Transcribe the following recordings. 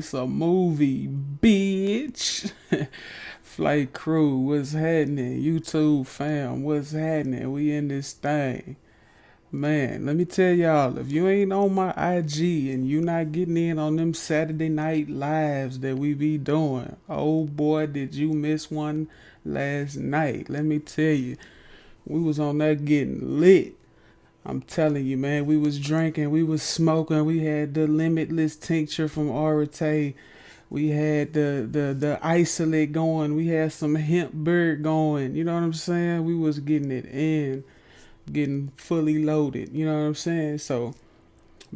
It's a movie, bitch. Flight crew, what's happening? YouTube fam, what's happening? We in this thing. Man, let me tell y'all, if you ain't on my IG and you not getting in on them Saturday night lives that we be doing, oh boy, did you miss one last night. Let me tell you, we was on that getting lit. I'm telling you, man, we was drinking, we was smoking, we had the limitless tincture from Orate. We had the isolate going, we had some hemp bird going, you know what I'm saying? We was getting it in, getting fully loaded, you know what I'm saying? So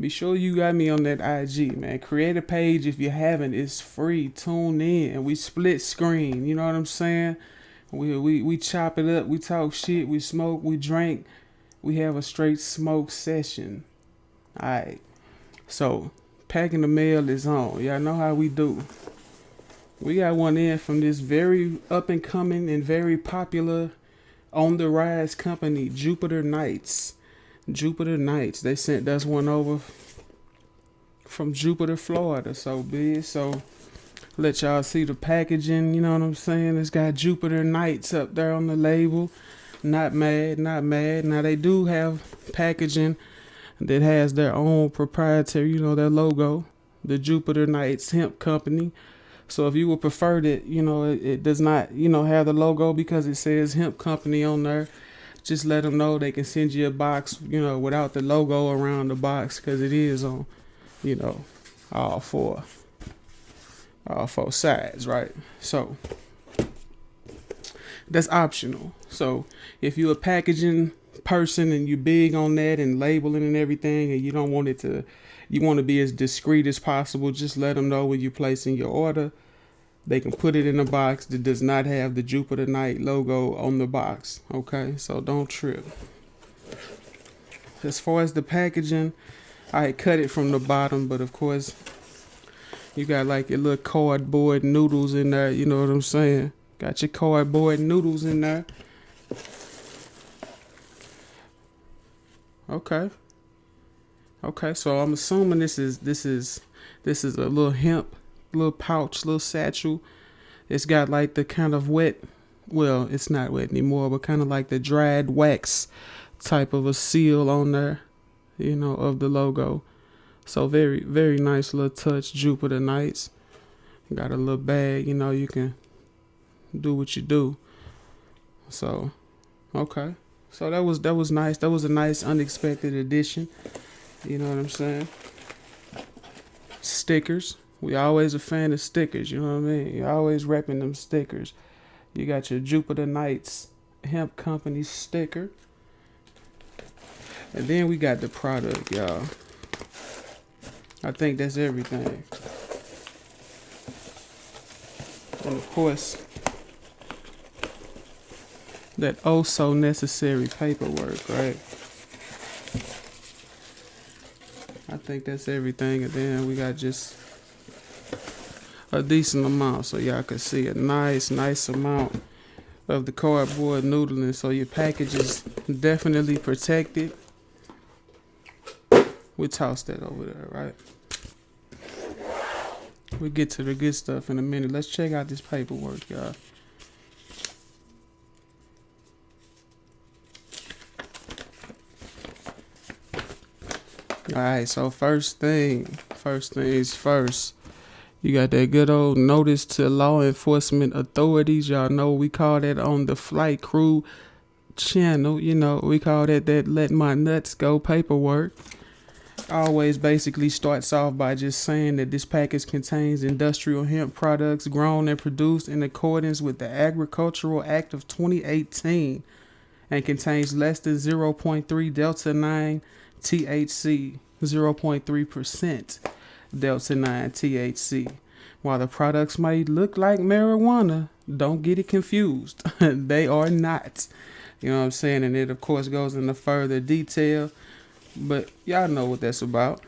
be sure you got me on that IG, man. Create a page if you haven't, it's free. Tune in and we split screen, you know what I'm saying? We chop it up, we talk shit, we smoke, we drink. We have a straight smoke session. Alright. So, packing the mail is on. Y'all know how we do. We got one in from this very up and coming and very popular on the rise company, Jupiter Nights. Jupiter Nights. They sent us one over from Jupiter, Florida. So big. So, let y'all see the packaging. You know what I'm saying? It's got Jupiter Nights up there on the label. Not mad, not mad. Now they do have packaging that has their own proprietary, you know, their logo, the Jupiter Nights Hemp Company. So if you would prefer that, you know, it does not, you know, have the logo because it says Hemp Company on there, just let them know they can send you a box, you know, without the logo around the box because it is on, you know, all four sides, right? So that's optional. So if you're a packaging person and you're big on that and labeling and everything and you don't want it to, you want to be as discreet as possible, just let them know when you're placing your order. They can put it in a box that does not have the Jupiter Night logo on the box. Okay, so don't trip. As far as the packaging, I cut it from the bottom, but of course you got like your little cardboard noodles in there, you know what I'm saying? Got your cardboard noodles in there. Okay. Okay, so I'm assuming this is a little hemp, little pouch, little satchel. It's got like the kind of wet, well, it's not wet anymore, but kind of like the dried wax type of a seal on there, you know, of the logo. So very, very nice little touch, Jupiter Nights. Got a little bag, you know, you can do what you do. So, okay. So that was nice. That was a nice unexpected addition. You know what I'm saying? Stickers. We always a fan of stickers, you know what I mean? You're always repping them stickers. You got your Jupiter Nights Hemp Company sticker. And then we got the product, y'all. I think that's everything. And of course, that oh so necessary paperwork, right? I think that's everything. And then we got just a decent amount so y'all can see a nice amount of the cardboard noodling. So your package is definitely protected. We toss that over there, right? We'll get to the good stuff in a minute. Let's check out this paperwork, y'all. Alright, so first things first. You got that good old notice to law enforcement authorities. Y'all know we call that on the Flight Crew channel. You know, we call that let my nuts go paperwork. Always basically starts off by just saying that this package contains industrial hemp products grown and produced in accordance with the Agricultural Act of 2018 and contains less than 0.3 Delta 9 THC, 0.3% Delta 9 THC. While the products might look like marijuana, don't get it confused. They are not. You know what I'm saying? And it, of course, goes into further detail. But y'all know what that's about.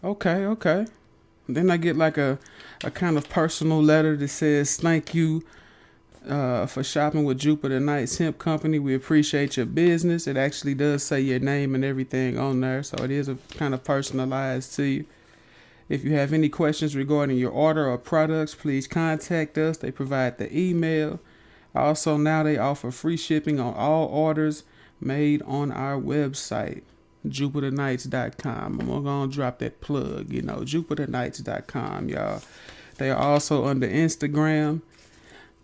Okay. Then I get like a kind of personal letter that says, thank you for shopping with Jupiter Nights Hemp Company. We appreciate your business. It actually does say your name and everything on there. So it is a kind of personalized to you. If you have any questions regarding your order or products, please contact us. They provide the email. Also, now they offer free shipping on all orders made on our website, JupiterKnights.com. I'm going to drop that plug, JupiterKnights.com, y'all. They are also under Instagram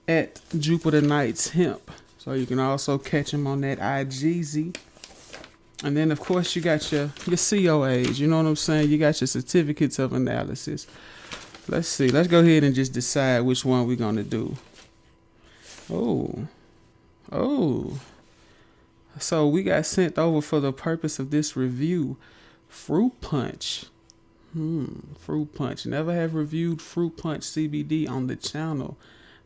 at JupiterKnightsHemp. So you can also catch them on that IGZ. And then, of course, you got your COAs. You know what I'm saying? You got your certificates of analysis. Let's see. Let's go ahead and just decide which one we're going to do. Oh. So we got sent over for the purpose of this review. Fruit Punch. Fruit Punch. Never have reviewed Fruit Punch CBD on the channel.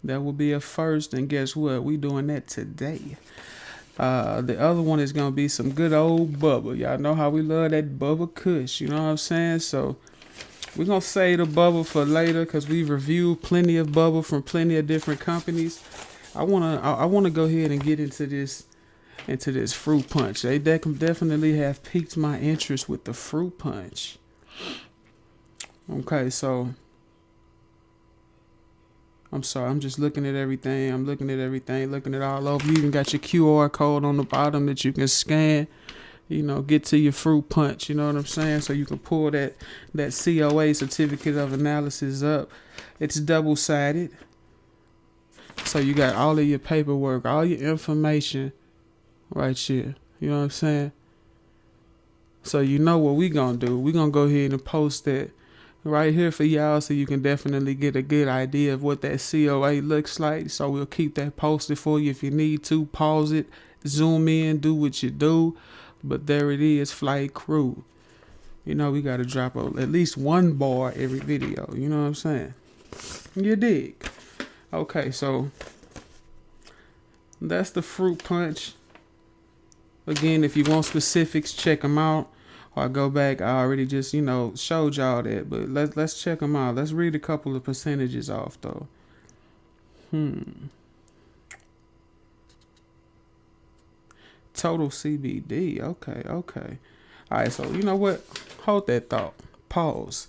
That will be a first. And guess what? We doing that today. The other one is going to be some good old bubba. Y'all know how we love that bubba kush. You know what I'm saying? So we're going to save the bubba for later because we've reviewed plenty of bubba from plenty of different companies. I want to go ahead and get into this Fruit Punch. They definitely have piqued my interest with the Fruit Punch. Okay, so I'm sorry, I'm just looking at everything. I'm looking at all over. You even got your QR code on the bottom that you can scan, get to your Fruit Punch, you know what I'm saying? So you can pull that COA, certificate of analysis, up. It's double-sided. So you got all of your paperwork, all your information right here. You know what I'm saying? So you know what we gonna do. We gonna go ahead and post that right here for y'all so you can definitely get a good idea of what that COA looks like. So we'll keep that posted for you if you need to. Pause it, zoom in, do what you do. But there it is, Flight Crew. We got to drop at least one bar every video. You know what I'm saying? You dig? Okay, so that's the Fruit Punch. Again, if you want specifics, check them out. Or go back. I already just, showed y'all that. But let's check them out. Let's read a couple of percentages off, though. Total CBD. Okay. All right, so you know what? Hold that thought. Pause.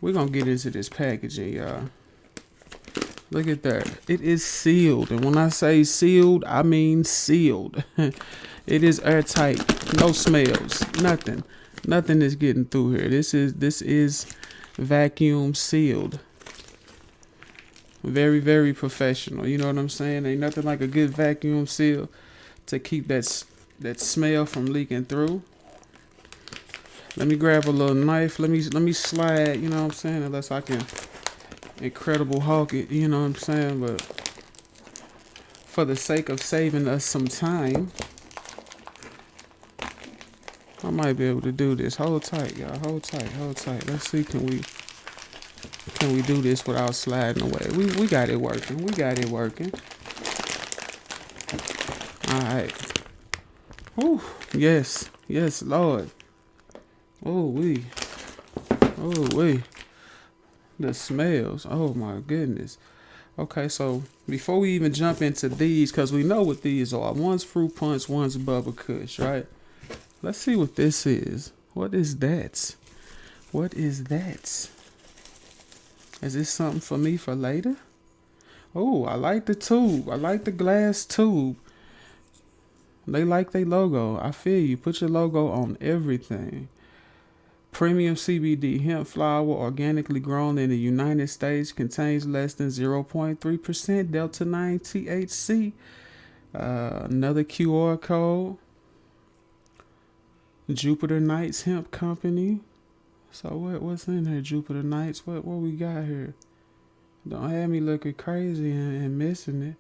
We're going to get into this packaging, y'all. Look at that. It is sealed. And when I say sealed, I mean sealed. It is airtight. No smells. Nothing is getting through here. This is vacuum sealed. Very, very professional. You know what I'm saying? Ain't nothing like a good vacuum seal to keep that smell from leaking through. Let me grab a little knife. Let me slide, you know what I'm saying? Unless I can Incredible Hulk it, you know what I'm saying? But for the sake of saving us some time, I might be able to do this. Hold tight, y'all. Hold tight. Let's see, can we do this without sliding away? We got it working. All right. Whew. Yes, Lord. Oh we. The smells. Oh my goodness. Okay, so before we even jump into these, because we know what these are. One's Fruit Punch, one's Bubba Kush, right? Let's see what this is. What is that? Is this something for me for later? Oh, I like the tube. I like the glass tube. They like their logo. I feel you. Put your logo on everything. Premium CBD hemp flower, organically grown in the United States, contains less than 0.3% Delta-9 THC. Another QR code. Jupiter Knights Hemp Company. So what's in here, Jupiter Knights? What we got here? Don't have me looking crazy and missing it.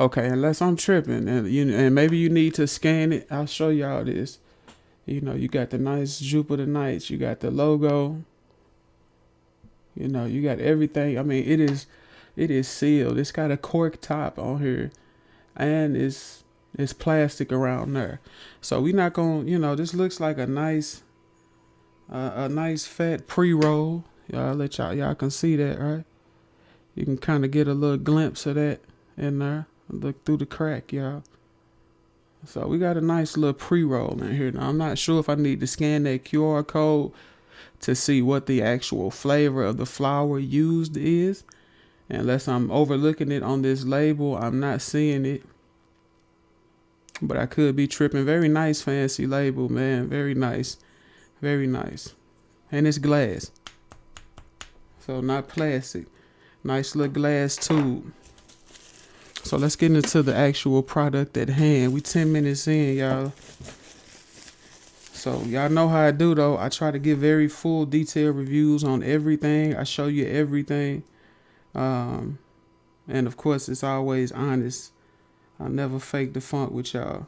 Okay, unless I'm tripping, and maybe you need to scan it. I'll show y'all this. You got the nice Jupiter Knights. You got the logo. You got everything. I mean, it is sealed. It's got a cork top on here, and it's plastic around there. So we not gonna, this looks like a nice fat pre-roll. Y'all can see that, right? You can kind of get a little glimpse of that in there. Look through the crack, y'all. So we got a nice little pre-roll in here. Now I'm not sure if I need to scan that QR code to see what the actual flavor of the flower used is. Unless I'm overlooking it on this label, I'm not seeing it. But I could be tripping. Very nice, fancy label, man. Very nice. Very nice. And it's glass. So not plastic. Nice little glass tube. So let's get into the actual product at hand. We 10 minutes in, y'all. So y'all know how I do though. I try to give very full detailed reviews on everything. I show you everything. And of course it's always honest. I never fake the funk with y'all.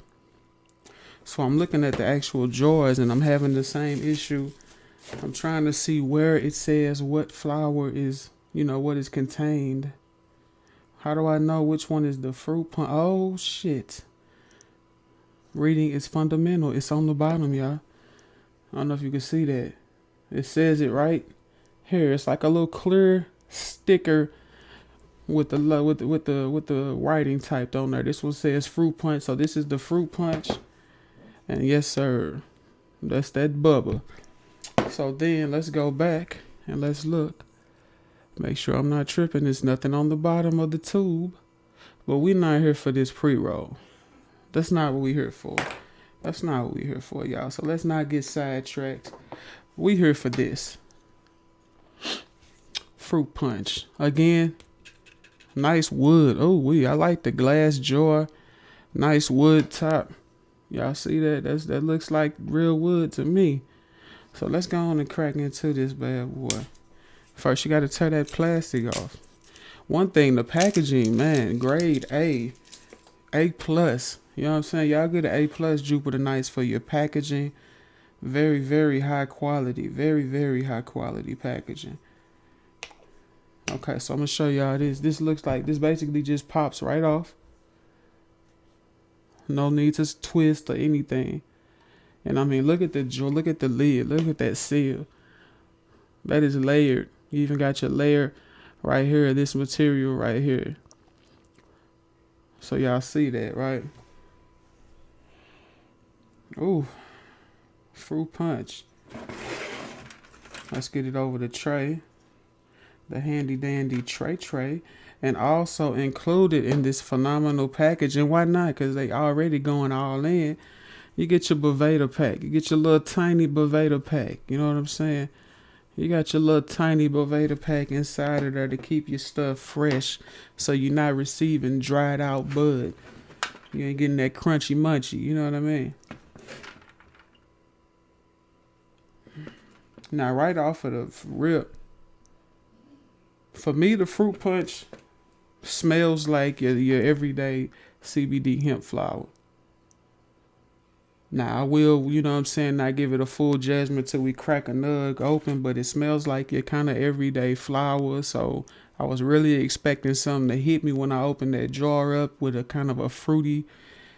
So I'm looking at the actual jars and I'm having the same issue. I'm trying to see where it says what flower is, what is contained. How do I know which one is the fruit punch? Oh shit. Reading is fundamental. It's on the bottom, y'all. I don't know if you can see that. It says it right here. It's like a little clear sticker with the writing typed on there. This one says fruit punch. So this is the fruit punch. And yes, sir. That's that bubba. So then let's go back and let's look. Make sure I'm not tripping. There's nothing on the bottom of the tube. But we're not here for this pre-roll. That's not what we're here for. That's not what we're here for, y'all. So let's not get sidetracked. We here for this. Fruit punch. Again, nice wood. Oh, I like the glass jar. Nice wood top. Y'all see that? That looks like real wood to me. So let's go on and crack into this bad boy. First, you got to tear that plastic off. One thing, the packaging, man, grade A. A+. You know what I'm saying? Y'all get an A+ Jupiter Nights for your packaging. Very, very high quality. Very, very high quality packaging. Okay, so I'm going to show y'all this. This looks like, this basically just pops right off. No need to twist or anything. And I mean, look at the lid. Look at that seal. That is layered. You even got your layer right here, this material right here. So y'all see that, right? Ooh, fruit punch. Let's get it over the tray. The handy dandy tray. And also included in this phenomenal package. And why not? Because they already going all in. You get your Boveda pack. You get your little tiny Boveda pack. You know what I'm saying? You got your little tiny Boveda pack inside of there to keep your stuff fresh. So you're not receiving dried out bud. You ain't getting that crunchy munchy. You know what I mean? Now, right off of the rip, for me, the fruit punch smells like your everyday CBD hemp flower. Now, I will, you know what I'm saying, not give it a full judgment till we crack a nug open, but it smells like your kind of everyday flower. So I was really expecting something to hit me when I opened that jar up with a kind of a fruity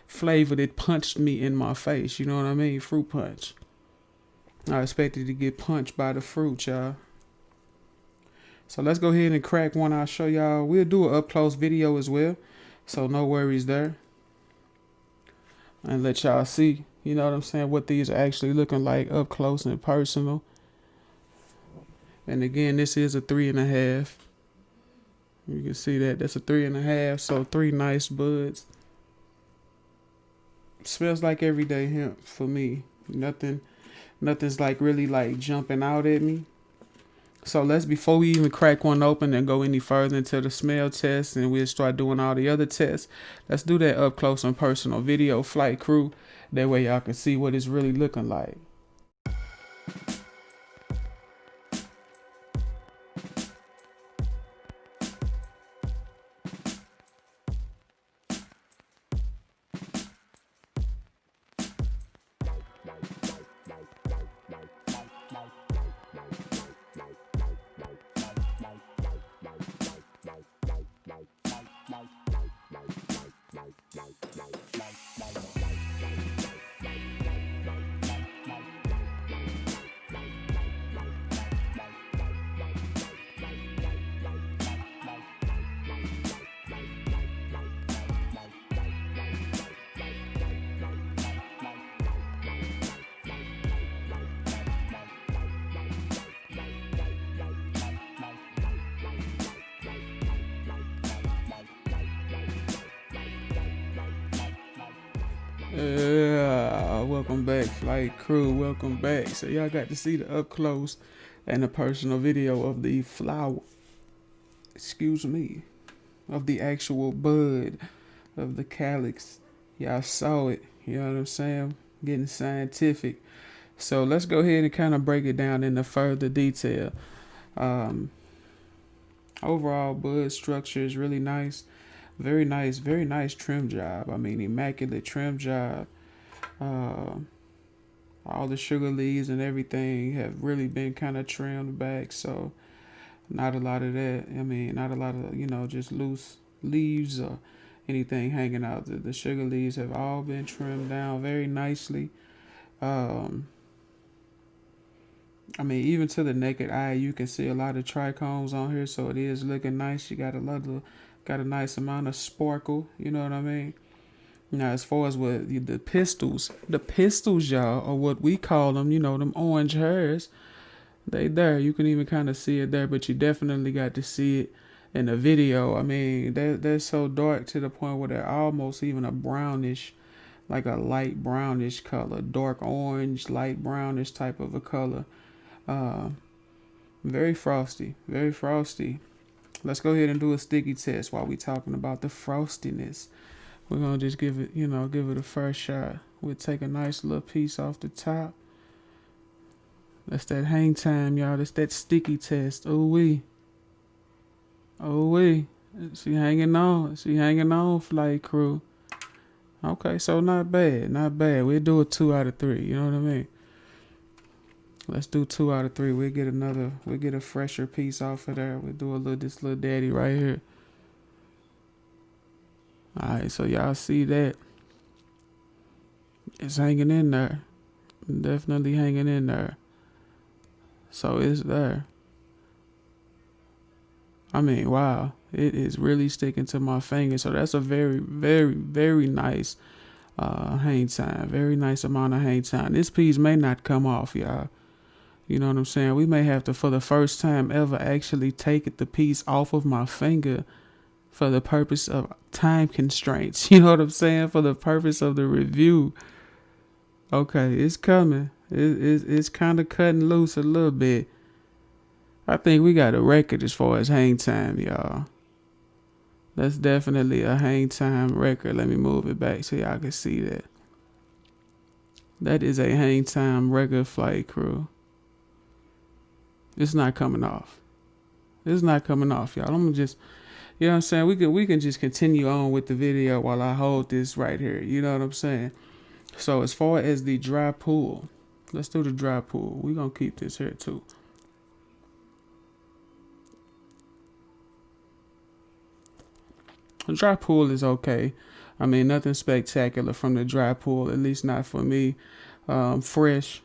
flavor that punched me in my face. You know what I mean? Fruit punch. I expected to get punched by the fruit, y'all. So let's go ahead and crack one. I'll show y'all. We'll do an up close video as well. So no worries there. And let y'all see, you know what I'm saying, what these are actually looking like up close and personal. And again, this is a 3.5. You can see that. That's a 3.5. So 3 nice buds. Smells like everyday hemp for me. Nothing's like really like jumping out at me. So before we even crack one open and go any further into the smell test and we'll start doing all the other tests, let's do that up close and personal video, flight crew. That way y'all can see what it's really looking like. Welcome back, flight crew. Welcome back. So y'all got to see the up close and the personal video of the flower. Excuse me, of the actual bud of the calyx. Y'all saw it. You know what I'm saying? Getting scientific. So let's go ahead and kind of break it down into further detail. Overall, bud structure is really nice. Very nice trim job. I mean, immaculate trim job. All the sugar leaves and everything have really been kind of trimmed back. So not a lot of that. I mean, not a lot of, just loose leaves or anything hanging out. The sugar leaves have all been trimmed down very nicely. I mean, even to the naked eye, you can see a lot of trichomes on here, so it is looking nice. You got a nice amount of sparkle. You know what I mean? Now, as far as what the pistils, y'all, are what we call them. Them orange hairs. They there. You can even kind of see it there, but you definitely got to see it in the video. I mean, they're so dark to the point where they're almost even a brownish, like a light brownish color, dark orange, light brownish type of a color. Very frosty, very frosty. Let's go ahead and do a sticky test while we talking about the frostiness. We're gonna just give it a first shot. We'll take a nice little piece off the top. That's that hang time, y'all. That's that sticky test. Oh wee. She hanging on, flight crew. Okay, so not bad. We'll do a 2 out of 3. You know what I mean? Let's do 2 out of 3. We'll get a fresher piece off of there. We'll do this little daddy right here. Alright, so y'all see that. It's hanging in there. Definitely hanging in there. So it's there. I mean, wow. It is really sticking to my finger. So that's a very nice hang time. Very nice amount of hang time. This piece may not come off, y'all. You know what I'm saying? We may have to, for the first time ever, actually take the piece off of my finger for the purpose of time constraints. You know what I'm saying? For the purpose of the review. Okay, it's coming. It's kind of cutting loose a little bit. I think we got a record as far as hang time, y'all. That's definitely a hang time record. Let me move it back so y'all can see that. That is a hang time record, flight crew. It's not coming off. Y'all. I'm gonna just, you know what I'm saying? We can just continue on with the video while I hold this right here. You know what I'm saying? So as far as the dry pool, let's do the dry pool. We're gonna keep this here too. The dry pool is okay. I mean, nothing spectacular from the dry pool, at least not for me. Fresh.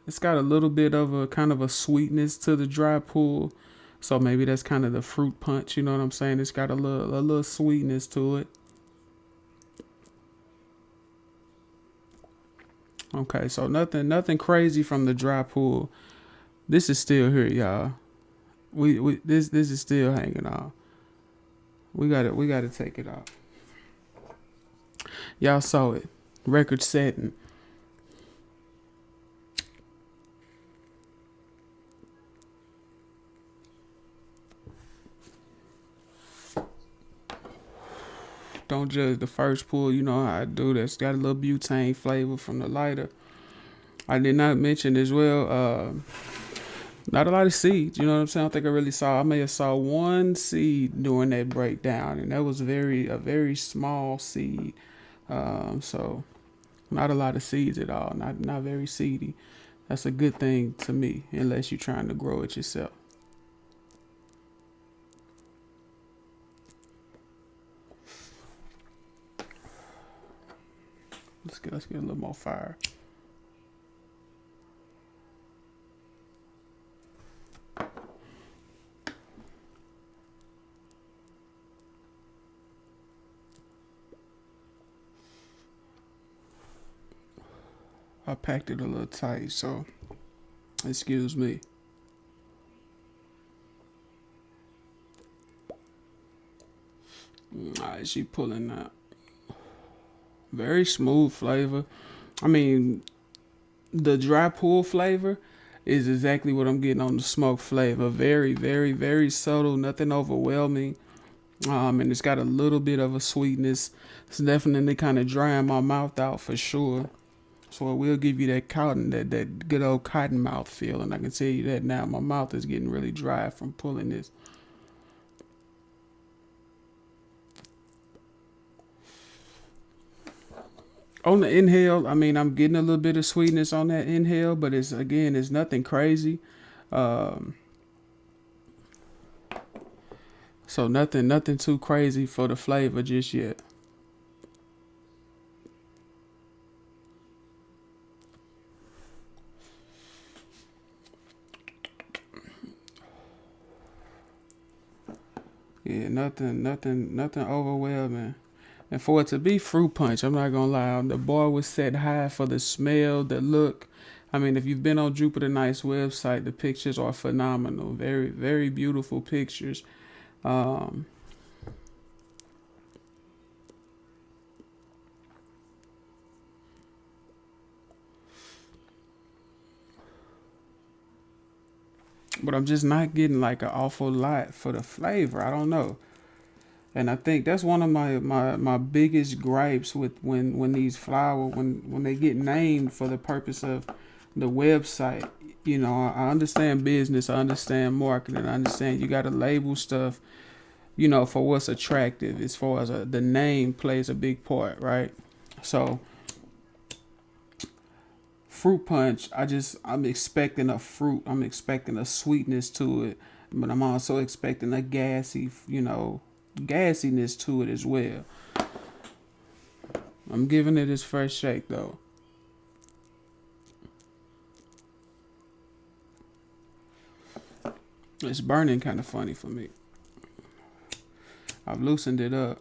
It's got a little bit of a kind of a sweetness to the dry pool. So maybe that's kind of the fruit punch, you know what I'm saying? It's got a little sweetness to it. Okay, so nothing crazy from the dry pool. This is still here, y'all. This is still hanging on. We gotta take it off. Y'all saw it. Record setting. Don't judge the first pull. You know how I do this. Got a little butane flavor from the lighter. I did not mention as well, not a lot of seeds. You know what I'm saying? I don't think I really saw. I may have saw one seed during that breakdown, and that was a very small seed. So not a lot of seeds at all. Not very seedy. That's a good thing to me, unless you're trying to grow it yourself. Let's get a little more fire. I packed it a little tight, so excuse me. Alright, she pulling out. Very smooth flavor. I mean, the dry pull flavor is exactly what I'm getting on the smoke flavor. Very, very, very subtle. Nothing overwhelming. And it's got a little bit of a sweetness. It's definitely kind of drying my mouth out for sure. So it will give you that cotton, that good old cotton mouth feeling. I can tell you that now. My mouth is getting really dry from pulling this. On the inhale, I mean, I'm getting a little bit of sweetness on that inhale, but it's nothing crazy. Um, so nothing too crazy for the flavor just yet. Yeah, nothing overwhelming. And for it to be fruit punch, I'm not gonna lie, the bar was set high for the smell, the look. I mean, if you've been on Jupiter Night's website, the pictures are phenomenal. Very, very beautiful pictures. Um, but I'm just not getting like an awful lot for the flavor. I don't know. And I think that's one of my biggest gripes with when these flowers when they get named for the purpose of the website. You know, I understand business, I understand marketing, I understand you got to label stuff, you know, for what's attractive as far as the name plays a big part, right? So fruit punch, I'm expecting a fruit, I'm expecting a sweetness to it, but I'm also expecting a gassy, gassiness to it as well. I'm giving it its first shake though. It's burning kind of funny for me. I've loosened it up.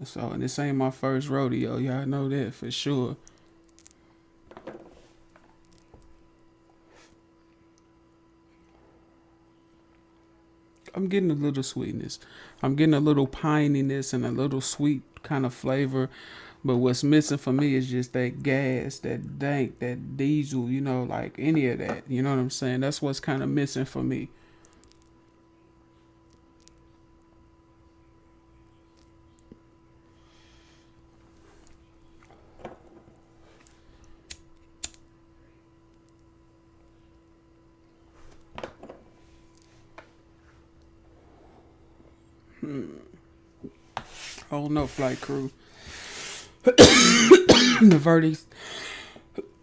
So, and this ain't my first rodeo. Y'all know that for sure. I'm getting a little sweetness. I'm getting a little pininess and a little sweet kind of flavor. But what's missing for me is just that gas, that dank, that diesel, like any of that. You know what I'm saying? That's what's kind of missing for me. Oh no, flight crew. the verdict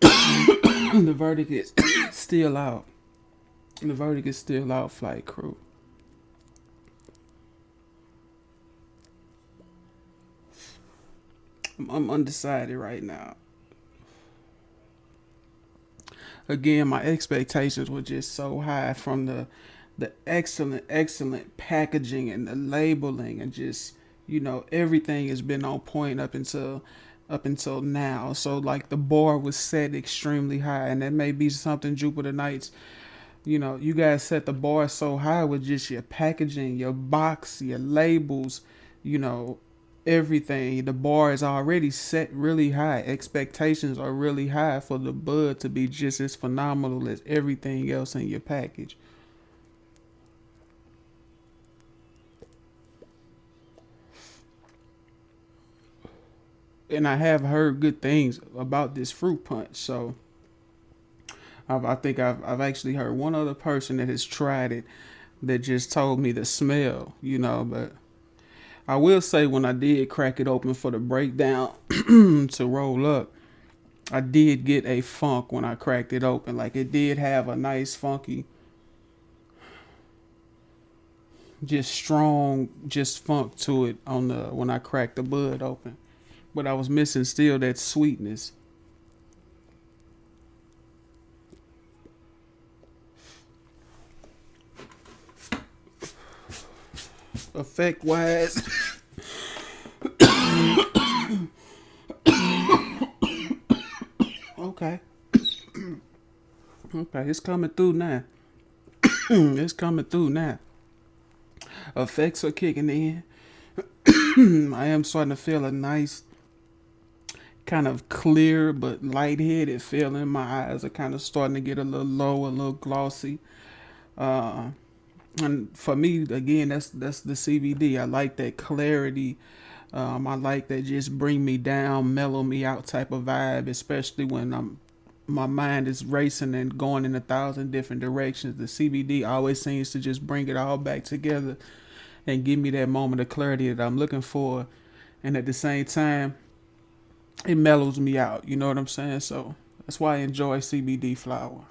the verdict is still out. The verdict is still out, flight crew. I'm undecided right now. Again, my expectations were just so high from the excellent packaging and the labeling and just everything has been on point up until now. So like the bar was set extremely high, and that may be something Jupiter Knights. You guys set the bar so high with just your packaging, your box, your labels, you know, everything. The bar is already set really high. Expectations are really high for the bud to be just as phenomenal as everything else in your package. And I have heard good things about this fruit punch. So I think I've actually heard one other person that has tried it that just told me the smell, but I will say when I did crack it open for the breakdown to roll up, I did get a funk when I cracked it open. Like it did have a nice funky, just strong, just funk to it on the when I cracked the bud open. But I was missing still that sweetness. Effect wise, okay, okay, it's coming through now. It's coming through now. effects are kicking in. I am starting to feel a nice kind of clear but lightheaded feeling. My eyes are kind of starting to get a little low, a little glossy. Uh, and for me, again, that's the CBD. I like that clarity. I like that just bring me down, mellow me out type of vibe, especially when my mind is racing and going in 1,000 different directions. The CBD always seems to just bring it all back together and give me that moment of clarity that I'm looking for. And at the same time, it mellows me out. You know what I'm saying? So that's why I enjoy CBD flower.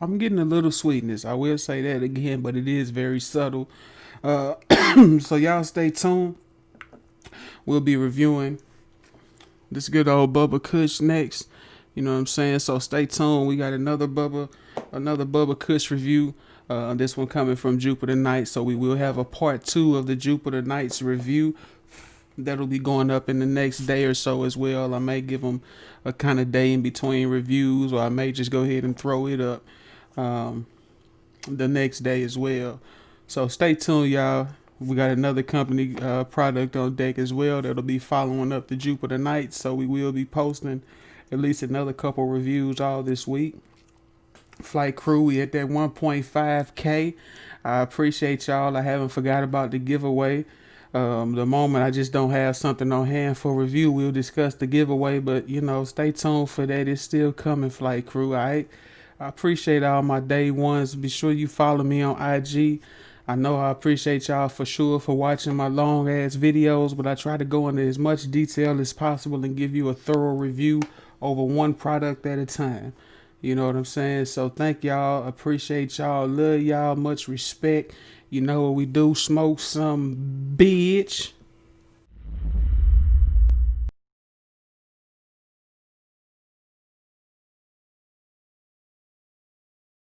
I'm getting a little sweetness. I will say that again, but it is very subtle. Uh, so y'all stay tuned. We'll be reviewing this good old Bubba Kush next. You know what I'm saying? So stay tuned. We got another Bubba Kush review. This one coming from Jupiter Nights. So we will have a part 2 of the Jupiter Nights review. That'll be going up in the next day or so as well. I may give them a kind of day in between reviews, or I may just go ahead and throw it up um, the next day as well. So stay tuned, y'all. We got another company product on deck as well that'll be following up the Jupiter Nights. So we will be posting at least another couple reviews all this week. Flight crew, we at that 1.5K. I appreciate y'all. I haven't forgot about the giveaway. The moment I just don't have something on hand for review, we'll discuss the giveaway. But stay tuned for that. It's still coming, flight crew. All right. I appreciate all my day ones. Be sure you follow me on IG. I know I appreciate y'all for sure for watching my long ass videos, but I try to go into as much detail as possible and give you a thorough review over one product at a time. You know what I'm saying? So thank y'all. Appreciate y'all. Love y'all. Much respect. You know what we do. Smoke some, bitch.